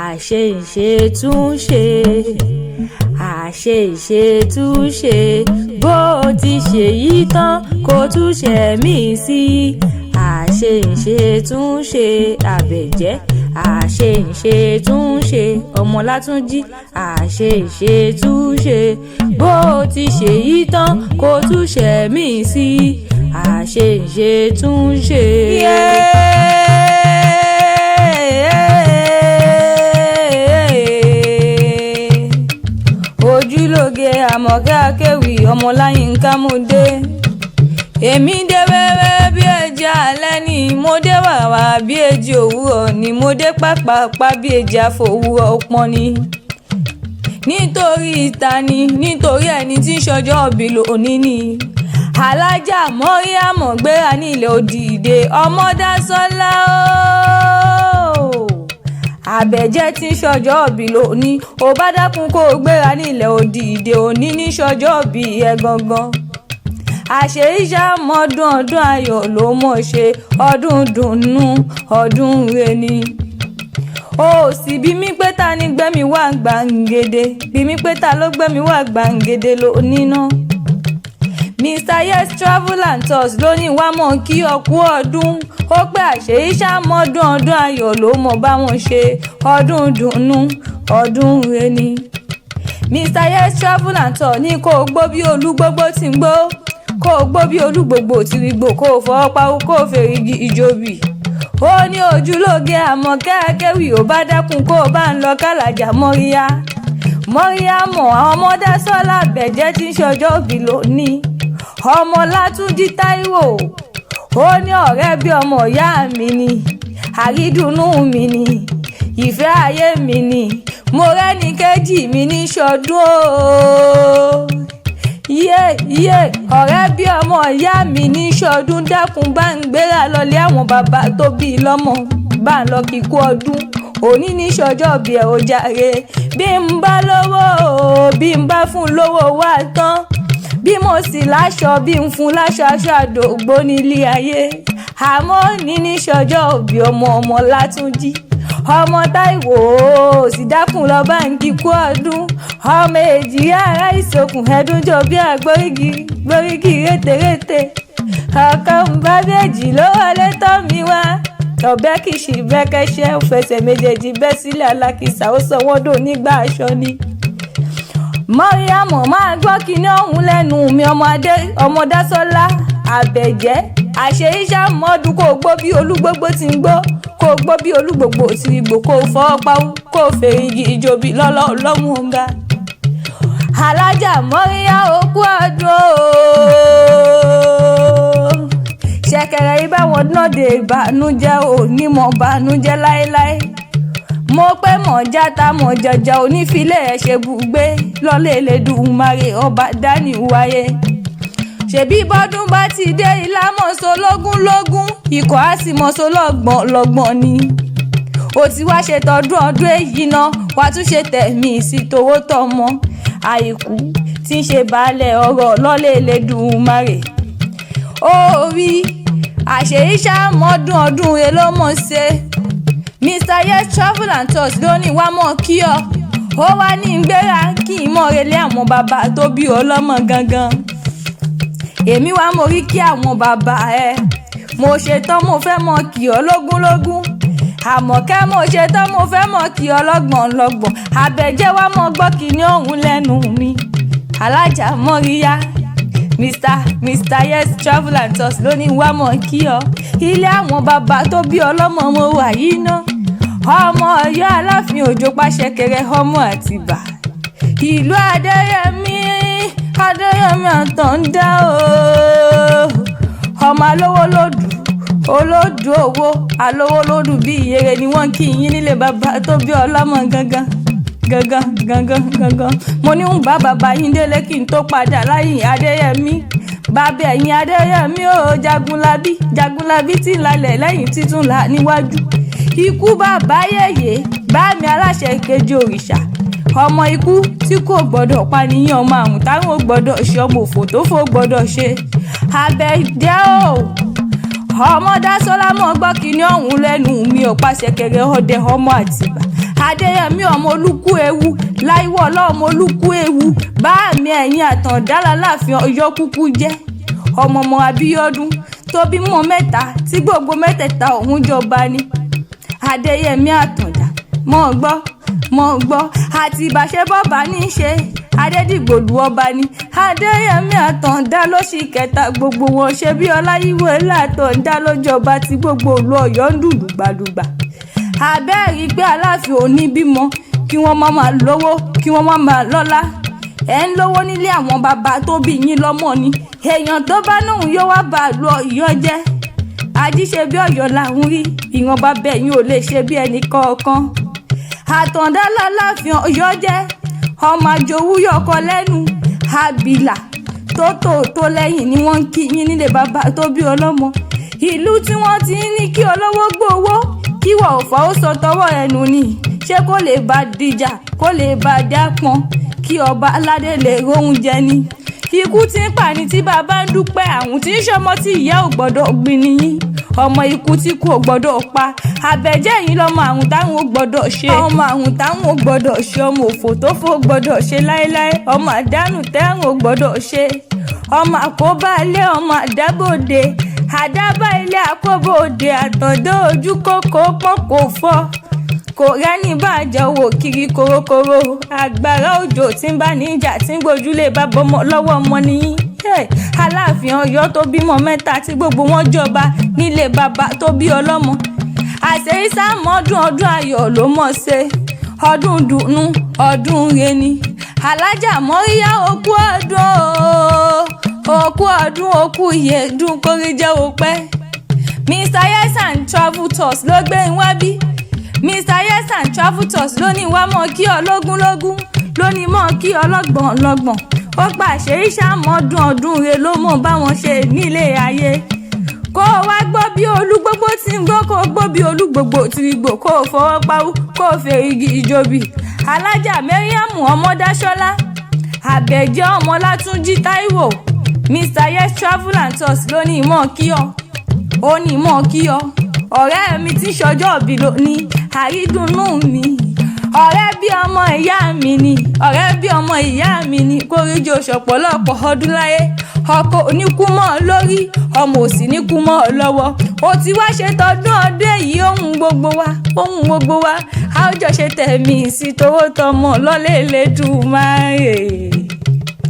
àṣe-ìṣe-túnṣe, àṣe-ìṣe-túnṣe, bó ti ṣe yìí tán kó tún ṣe mí sí. àṣe-ìṣe-túnṣe Àbẹ̀jẹ́, àṣe-ìṣe-túnṣe Ọmọlátúnjí, àṣe-ìṣe-túnṣe, bó ti ṣe yìí tán kó tún ṣe mí sí. àṣe-ìṣe-túnṣe. Ojúlóge Àmọ̀kẹ́ Akéwì Ọmọláyínká mo dé. Èmi dé wẹ́wẹ́ bí ẹja alẹ́ ni mo dé wàwà bí èjì òwúrọ̀ ni mo dé pápápá bí èjì àfòwúrọ̀ pọ́n ni. Nítorí ìtani, nítorí ẹni tí ń ṣọjọ́ ìbí lónìí ni. Alájà Mọ́ríàmọ̀ gbéra nílẹ̀ Òdìdé Ọmọdásọ́lá ooo. Àbẹ̀jẹ́ tí ń ṣọjọ́ ìbí lónìí, ò bá dákun kó o gbéra nílẹ̀ Òdìdé òní ní ṣọjọ́ ìbí ẹ gangan. àṣe-ìṣàmọ́dún ọdún ayọ̀ ló mọ̀ ṣe, ọdún dùnnú ọdún ire ni. Ó sì bí mi pé ta ni gbẹ́mi wá gbàǹgede, bí mi pé ta ló gbẹ́mi wá gbàǹgede lónìí náà. Mr. Yes Travel and Tours ló ní wá mọ̀ kí ọkú ọdún, ó pé àṣe-ìṣàmọ́dún ọdún ayọ̀ ló mọ̀ bá wọn ṣe, ọdún dùnnú ọdún ire ni. Mr. Yes Travel and Tours ní kó o gbó bí olúgbógbó tí ń gbó, kó o gbó bí olúgbògbò tí rí gbò, kó o fọwọ́ pawó kó o fèrè ìjòbì. Ó ní Ojúlóge Àmọ̀kẹ́ Akéwì ò bá dákun kó o bá ń lọ kálàjà Mọ́ríàmọ̀ Ọmọdásọ́lá Àbẹ̀jẹ́ tí ń ṣọjọ́ ìbí lónìí. Ọmọlátúnjí Táíwò ó ní ọ̀rẹ́ bí ọmọ ìyá mi ni, àrídùnnú mi ni, ìfẹ́ ayé mi ni, mo rẹ́ni kejì mi ní ṣọdún ooo. Ọ̀rẹ́ bí ọmọ ìyá mi ní ṣọdún, dákun bá ń gbéra lọlé àwọn bàbá tó bí i lọ́mọ, bá ń lọ kíkú ọdún òní ní ṣọjọ́ bí ẹ ò jàre. Bí n bá lówó bí n bá fún lówó wá tán, bí mo sì láṣọ bí n fún láṣọ, aṣọ àdògbò nílé ayé. Àmọ́ ní ní ṣọjọ́ bí ọmọ Ọmọlátúnjí, ọmọ Táíwò sì dákun lọ bá ń kíkú ọdún. Ọmọ èjì ará ìsokùn ẹdún jọ bí àgbórígì rétérété. ọkọ ń bá bèjì ló wọlé tọ́ mi wá. ọ̀bẹ kìsì bẹ́kẹ́ṣẹ́ ó fẹsẹ̀ méjèèjì bẹ́ sílẹ̀ alákìsà, ó sọ wọ́n dò nígbà aṣọ ni. Mọ́ríàmọ̀ máa gbọ́ kíní ọ̀hún lẹ́nu mi, Ọmọdásọ́lá Àbẹ̀jẹ́. àṣe-ìṣàmọ́dún kó o gbó bí olúgbógbó tí ń gbó, kó o gbó bí olúgbògbò tí ń gbò, kó o fọwọ́ pawú kó o fèrè ìjòbí lọ́lọ́ ọlọ́mú ọ̀gá. Alájà Mọ́ríyá òkú ọdún ooo. Ṣẹ̀kẹ̀rẹ̀ ibà wọn náà dé ìbànújẹ́ onímọ̀ ìbànújẹ́ láéláé. Mo pé mọ̀já ta mọ̀ jẹjẹ onífilẹ̀ ẹ̀ ṣe bùgbé lọ́lẹ̀ Elédùmarè ọba dání wáyé. Ṣèbí bọ́dún bá ti dé ilá mọ̀ọ́sọ lógún, ikọ̀ á sì mọ̀ọ́sọ lọ́gbọ̀n ni. Ó ti wá ṣe tọdún ọdún èyí náà, wàá tún ṣe tẹ̀mí sí towó tọmọ. Àìkú tí ń ṣe baálẹ̀ ọ̀rọ̀ lọ́lẹ̀ Elédùmarè. Orí àṣe-ìṣàmọ́dún ọdún rẹ ló mọ̀ ṣe. Mr. Yes Travel and Tours ló ní wá mọ̀ kí ọ, ó wá ní gbéra kí n mọ̀ relé àwọn bàbá tó bí ọlọ́mọ gangan. Èmi wá mo rí kí àwọn bàbá ẹ, mo ṣetán mo fẹ́ mọ̀ kí ọ lógún. Àmọ̀kẹ́ mo ṣetán mo fẹ́ mọ̀ kí ọ lọ́gbọ̀n. Àbẹ̀jẹ́ wá mọ̀ gbọ́ kíní ọ̀hún lẹ́nu mi. Alájà Mọ́ríyá Mr. Yes Travel and Tours ló ní wá mọ̀ kí ọ. Ilé àwọn bàbá tó bí ọlọ́mọ mo wà yìí ná. Ọmọ Ọ̀yọ́ Aláàfin Òjó Pàṣẹkẹrẹ ọmọ Àtìbà. Ìlú Adéyẹmí Àtàndá ooo. Ọmọ alówó lòdù, olódù owó, alówó lòdù bí ìyèrè ni wọ́n kí yín nílé bàbá tó bí ọlọ́mọ gangan. Mo ní ń bá bàbá yín délé kí n tó padà láyìn Adéyẹmí. Bàbá ẹ̀yìn Adéyẹmí o Jagunlabi tí ń lalẹ̀ lẹ́yìn títún là níwájú. Ikú bàbá yèyé bá mi aláṣẹ ìkejì òrìṣà. Ọmọ ikú tí kò gbọdọ̀ pànìyàn, ọmọ àrùn táwọn ò gbọdọ̀ ṣe, ọmọ òfò tó fò gbọdọ̀ ṣe. Àbẹ̀jẹ́ o Ọmọdásọ́lá mọ̀ gbọ́ kíní ọ̀hún lẹ́nu mi ò Pàṣẹkẹrẹ ọdẹ ọmọ Àtìbà. Adéyẹmí ọmọ Olúkú ewu Láìwọlá ọmọ Olúkú ewu báàmì ẹ̀yìn Àtàndá l'Aláàfin Ọ̀yọ́ kúkú jẹ́ ọmọ Abíọ́dún tó bímọ mẹ́ta tí gbogbo mẹ́tẹ̀ẹ̀ta òun jọba ni. Adéyẹmí Àtàndá mọ̀ gbọ́ àti ìbáṣebọ́ba ní í ṣe Adédìgbòlù ọba ni. Adéyẹmí Àtàndá ló sì kẹta gbogbo wọn ṣe bí Ọláyíwọlá Àtàndá ló jọba tí gbogbo ìlú Ọ̀yọ́ ń dùn dùgbàdùgbà. Àbẹ́ẹ̀rí pé Aláàfin ò ní bímọ kí wọ́n má máa lówó kí wọ́n má máa lọ́lá. Ẹ̀ ń lówó nílé àwọn bàbá tó bí yín lọ́mọ ni. Èèyàn tó bá nóhùn yóò wá bá ìlú Ọ̀yọ́ jẹ́. Ajíṣe bí Ọ̀yọ́ làwọn rí ìran bàbá ẹ̀yìn ò lè ṣe bí ẹnì kọ̀ọ̀kan. Àtàndá l'Aláàfin Ọ̀yọ́ jẹ́ ọmọ àjòwú yọkọ lẹ́nu àbìlà tó lẹ́yìn ni wọ́n ń kí yín nílé bàbá tó bí ọlọ́mọ. Ìlú tí wọ́n ti ní kí olówó gbowó kí wọ́n ò fọ́ ó sọ tọwọ́ ẹnu ni ṣé kó lè bá dìjà kó lè bá dápọn kí ọba aládé lè róhun jẹ ni. Ikú tí ń pa ni tí bàbá ń dúpẹ́ àwọn tí ń ṣọmọ tí ìyá ò gbọ́dọ̀ gbin nìyí ọmọ ikú tí kò gbọ́dọ̀ pa àbẹ̀jẹ́ yìí lọ́mọ àrùn táwọn ò gbọ́dọ̀ ṣe ọmọ àrùn táwọn ò gbọ́dọ̀ ṣe ọmọ òfò tó fò gbọ́dọ̀ ṣe láéláé ọmọ àdánù táwọn ò gbọ́dọ̀ ṣe ọmọ àkóbá ilé ọmọ àdábòde àdábà ilé àkóbòde Àtàndá ojú kókó pọ́n kò fọ́ kò rẹ́ni bàjẹ́ wò kiri korokoro àgbàrá òjò tí ń bá níjà tí ń gbójúlé bá bọ́mọ lọ́wọ́ ọmọ nìyí. Aláàfin Ọ̀yọ́ tó bímọ mẹ́ta tí gbogbo wọn jọba nílé bàbá tó bí ọlọ́mọ. Àṣeyísàmọ́ ọdún ayọ̀ ló mọ̀ ṣe ọdún dùnú ọdún reni. Alájà Mọ́ríyá òkú ọdún òkú ìyẹ̀dùn kórìjẹ́ òpẹ́. Mr. Yes and Travel Tours ló gbé wá bí. Mr. Yes and Travel Tours ló ní wá mọ́ kí ọ lógúnlógún ló ní mọ́ kí ọ lọ́gbọ̀n. Ó pa Àṣeyísàmọ́ ọdún re ló mọ̀ báwọn ṣe nílé ayé. Kó o wá gbọ́ bí olúgbogbo tí ń gbọ́ kó o gbọ́ bí olúgbogbo tí ń gbò kó o fọwọ́ pawú kó o fèrè igi ìjòbì. Alájà Mẹ́ríàmù Ọmọdáṣọ́lá Àbẹ̀jẹ́ Ọmọlátúnjí Táíwò Mr. Yes Travel and Tours ló ní ìmọ̀ kí ọ ó ní ìmọ̀ kí ọ ọ̀rẹ́ mi tí ṣọjọ́ òbí ló ní àrídùnnú mi ọ̀rẹ́ bí ọmọ ìyá mi ni kórìjọ ṣọ̀pọ̀lọpọ̀ ọdún láyé ọkọ oníkú mọ́ ọ lórí ọmọ òsì níkú mọ́ ọ lọ́wọ́ ó ti wá ṣe tọdún ọdún èyí ohun gbogbo wa a ó jọ ṣe tẹ̀mí sí towó tọmọ lọ́lẹ̀ Elédùmarè.